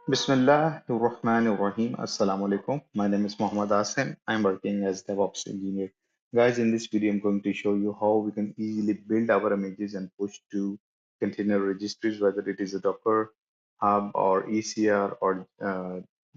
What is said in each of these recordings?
Bismillahirrahmanirrahim. Assalamu alaikum. My name is Muhammad Asim. I'm working as DevOps engineer. Guys, in this video, I'm going to show you how we can easily build our images and push to container registries, whether it is a Docker Hub or ECR or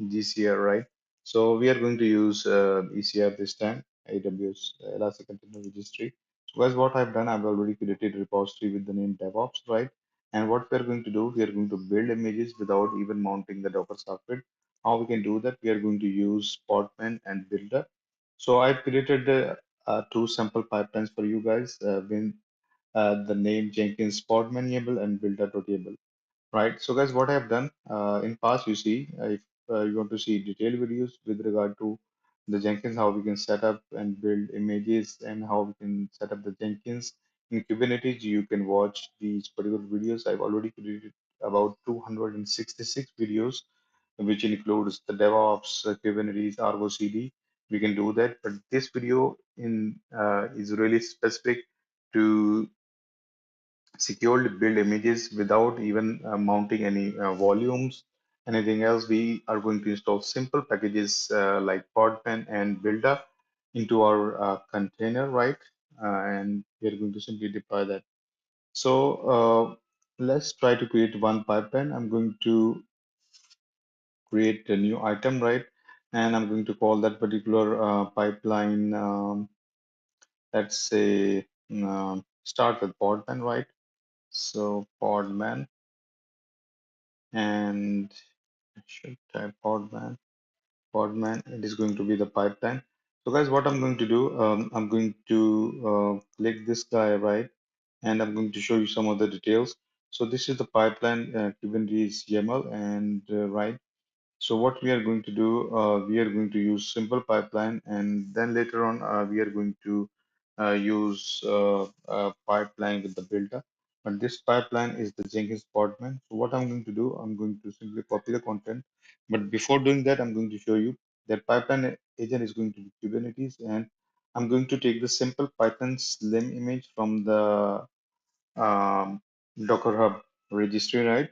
GCR, right? So we are going to use ECR this time, AWS Elastic Container Registry. So guys, what I've done, I've already created a repository with the name DevOps, right? And what we're going to do, we are going to build images without even mounting the Docker socket. How we can do that? We are going to use Podman and Buildah. So I've created two sample pipelines for you guys with the name Jenkins Podman YAML and Buildah.yaml. Right. So guys, what I have done in past, you see, if you want to see detailed videos with regard to the Jenkins, how we can set up and build images and how we can set up the Jenkins in Kubernetes, you can watch these particular videos. I've already created about 266 videos, which includes the DevOps, Kubernetes, Argo CD. We can do that, but this video in is really specific to securely build images without even mounting any volumes, anything else. We are going to install simple packages like Podman and Buildah into our container, right? And we are going to simply deploy that. So let's try to create one pipeline. I'm going to create a new item, right? And I'm going to call that particular pipeline, let's say, start with Podman, right? So Podman. And I should type Podman. Podman, it is going to be the pipeline. So guys, what I'm going to do, I'm going to click this guy, right? And I'm going to show you some of the details. So this is the pipeline, Kubernetes YAML, and right. So what we are going to do, we are going to use simple pipeline, and then later on, we are going to use pipeline with the builder. But this pipeline is the Jenkins Podman. So what I'm going to do, I'm going to simply copy the content. But before doing that, I'm going to show you that pipeline agent is going to be Kubernetes, and I'm going to take the simple Python Slim image from the um, Docker Hub registry, right?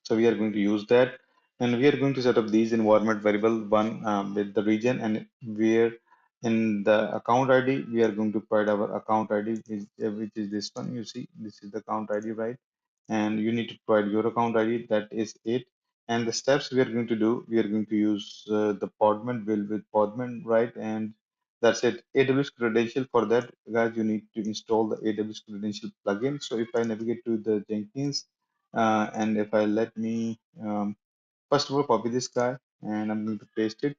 So we are going to use that, and we are going to set up these environment variable one with the region, and where in the account ID we are going to provide our account ID, which is this one. You see, this is the account ID, right? And you need to provide your account ID. That is it. And the steps we are going to do, we are going to use the Podman build with Podman, right? And that's it. AWS credential for that, guys. You need to install the AWS credential plugin. So if I navigate to the Jenkins and if I let me first of all copy this guy, and I'm going to paste it,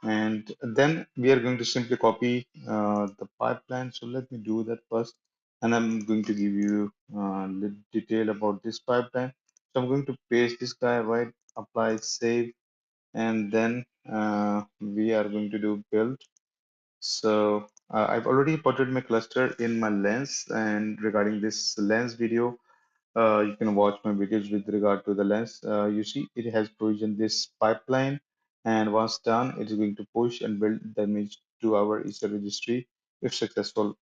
and then we are going to simply copy the pipeline. So let me do that first, and I'm going to give you little detail about this pipeline. So I'm going to paste this guy, right, apply, save, and then we are going to do build. So I've already imported my cluster in my lens, and regarding this lens video, you can watch my videos with regard to the lens. You see, it has provisioned this pipeline, and once done, it is going to push and build the image to our ECR registry if successful.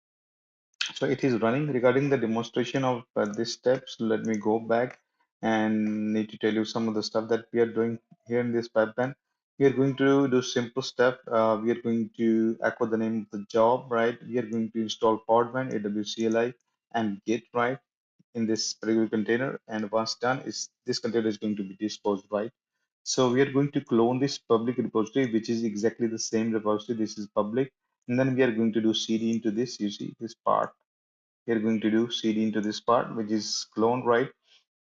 So it is running. Regarding the demonstration of these steps, let me go back and need to tell you some of the stuff that we are doing here in this pipeline. We are going to do simple step. We are going to echo the name of the job, right? We are going to install Podman, AWS CLI, and Git, right? In this particular container, and once done is this container is going to be disposed, right? So we are going to clone this public repository, which is exactly the same repository. This is public, and then we are going to do cd into this. You see this part, we are going to do cd into this part, which is clone, right?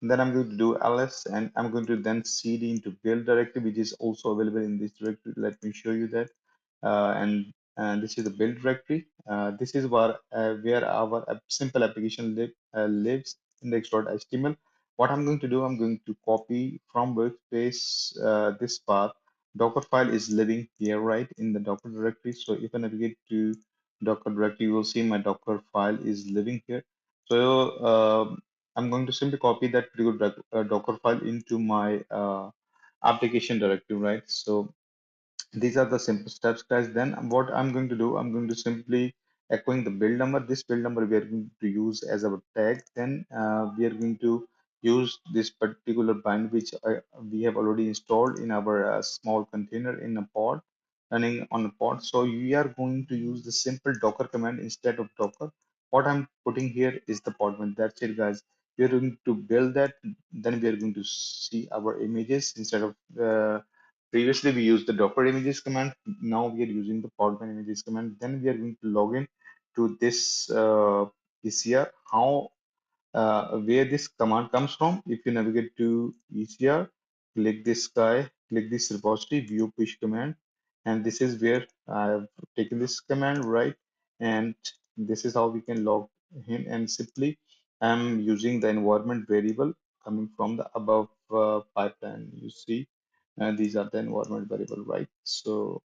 And then I'm going to do ls, and I'm going to then cd into build directory, which is also available in this directory. Let me show you that. And this is the build directory. This is where our simple application lives, index.html. What I'm going to do, I'm going to copy from workspace this path. Docker file is living here, right, in the Docker directory. So if I navigate to Docker directory, you will see my Docker file is living here. So I'm going to simply copy that particular Docker file into my application directory, right? So these are the simple steps, guys. Then what I'm going to do, I'm going to simply echoing the build number. This build number we are going to use as our tag. Then we are going to use this particular bind which we have already installed in our small container in a pod, running on a pod. So we are going to use the simple Docker command instead of Docker. What I'm putting here is the Podman. That's it, guys. We are going to build that. Then we are going to see our images instead of previously we used the Docker images command. Now we are using the Podman images command. Then we are going to log in to this ECR. How where this command comes from? If you navigate to ECR, click this guy, click this repository view push command, and this is where I've taken this command, right? And this is how we can log in, and simply I'm using the environment variable coming from the above pipeline. You see, these are the environment variable, right? So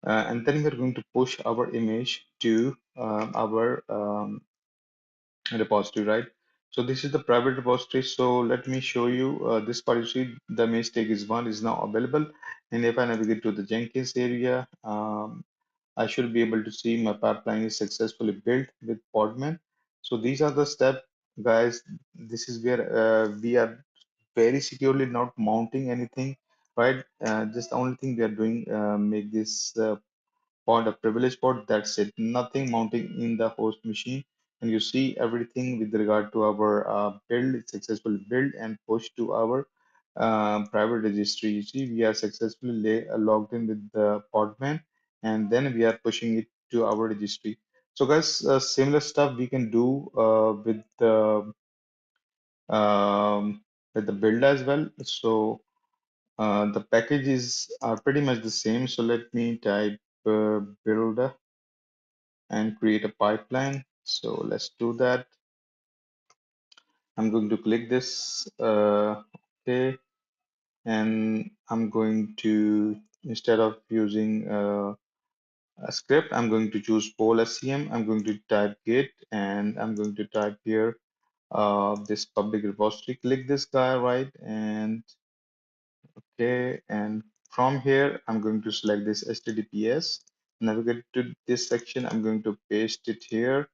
and then we're going to push our image to our repository, right? So this is the private repository. So let me show you this part. You see the mistake is one is now available. And if I navigate to the Jenkins area, I should be able to see my pipeline is successfully built with Podman. So these are the steps, guys. This is where we are very securely not mounting anything, right? Just the only thing we are doing, make this pod, a privilege pod, that's it. Nothing mounting in the host machine. And you see everything with regard to our build, it's successfully built and pushed to our private registry. You see, we are successfully logged in with the Podman, and then we are pushing it to our registry. So guys, similar stuff we can do with the build as well. So the packages are pretty much the same. So let me type Buildah and create a pipeline. So let's do that. I'm going to click this, okay, and I'm going to, instead of using a script, I'm going to choose Pol SCM. I'm going to type git, and I'm going to type here this public repository. Click this guy, right, and okay, and from here, I'm going to select this HTTPS, navigate to this section. I'm going to paste it here.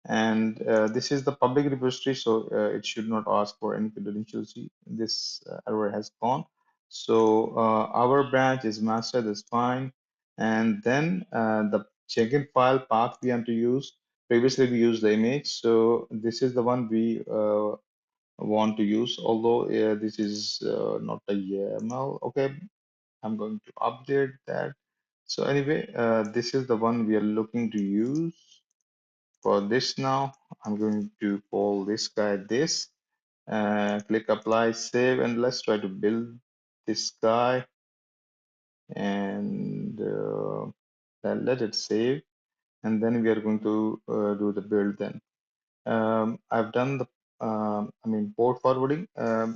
And this is the public repository, so it should not ask for any credentials. See, this error has gone. So our branch is master, that's fine. And then the Jenkins file path we want to use. Previously, we used the image. So this is the one we want to use, although this is not a YAML. Okay, I'm going to update that. So anyway, this is the one we are looking to use for this now. I'm going to call this guy this, click apply, save, and let's try to build this guy, and then let it save, and then we are going to do the build then. I've done the, port forwarding.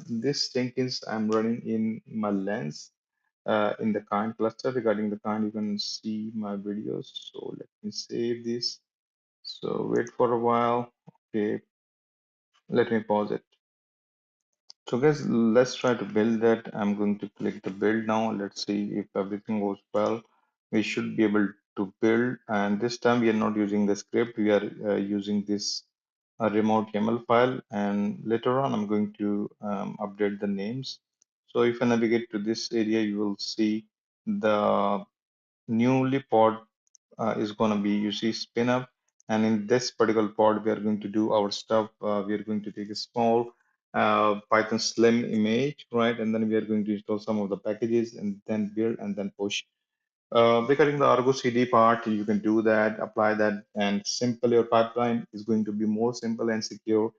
This Jenkins I'm running in my lens in the kind cluster. Regarding the kind, you can see my videos. So let me save this. So wait for a while. Okay, let me pause it. So guys, let's try to build that. I'm going to click the build now. Let's see if everything goes well. We should be able to build. And this time we are not using the script. We are using this remote YAML file. And later on, I'm going to update the names. So if I navigate to this area, you will see the newly pod is going to be, you see, spin up. And in this particular pod, we are going to do our stuff. We are going to take a small Python Slim image, right? And then we are going to install some of the packages and then build and then push. Regarding the Argo CD part, you can do that, apply that, and simple your pipeline is going to be more simple and secure.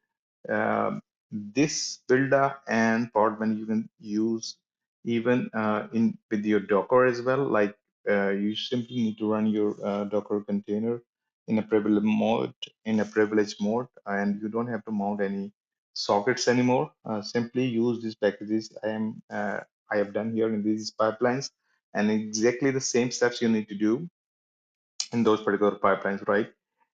This Buildah and Podman you can use even in with your Docker as well. Like you simply need to run your Docker container in a privileged mode, and you don't have to mount any sockets anymore. Simply use these packages I have done here in these pipelines, and exactly the same steps you need to do in those particular pipelines, right?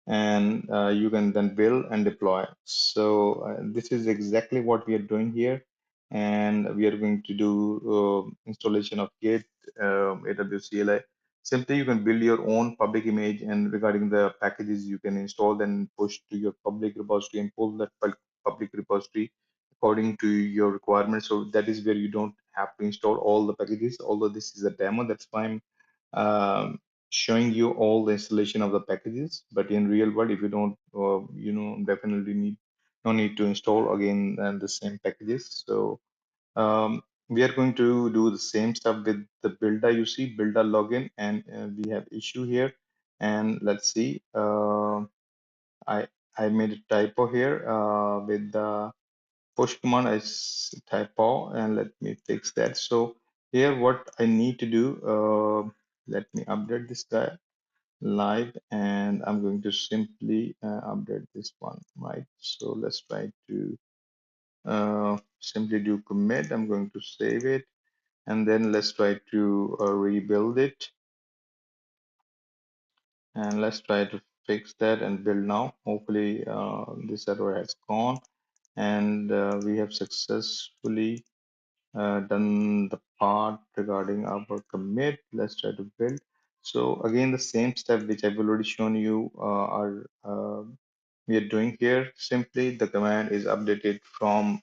And you can then build and deploy. So this is exactly what we are doing here. And we are going to do installation of Git, AWS CLI. Simply, you can build your own public image, and regarding the packages, you can install then push to your public repository and pull that public repository according to your requirements. So that is where you don't have to install all the packages. Although this is a demo, that's why I'm showing you all the installation of the packages. But in real world, if you don't, definitely no need to install again and the same packages. So we are going to do the same stuff with the Buildah. You see, Buildah login, and we have issue here. And let's see. I I made a typo here with the push command. Typo, and let me fix that. So here, what I need to do. Let me update this guy live, and I'm going to simply update this one, right? So let's try to simply do commit. I'm going to save it, and then let's try to rebuild it, and let's try to fix that and build now. Hopefully this error has gone, and we have successfully done the part regarding our commit. Let's try to build. So again, the same step which I've already shown you are we are doing here. Simply the command is updated from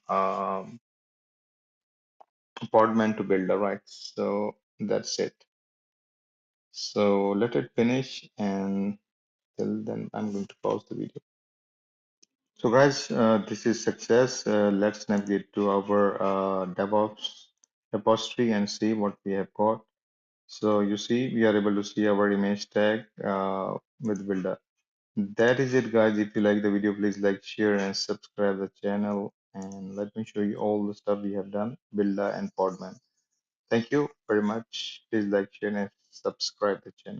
Podman to Buildah, right? So that's it. So let it finish, and till then I'm going to pause the video. So guys, this is success. Let's navigate to our DevOps repository and see what we have got. So you see, we are able to see our image tag with Buildah. That is it, guys. If you like the video, please like, share, and subscribe the channel. And let me show you all the stuff we have done, Buildah and Podman. Thank you very much. Please like, share, and subscribe the channel.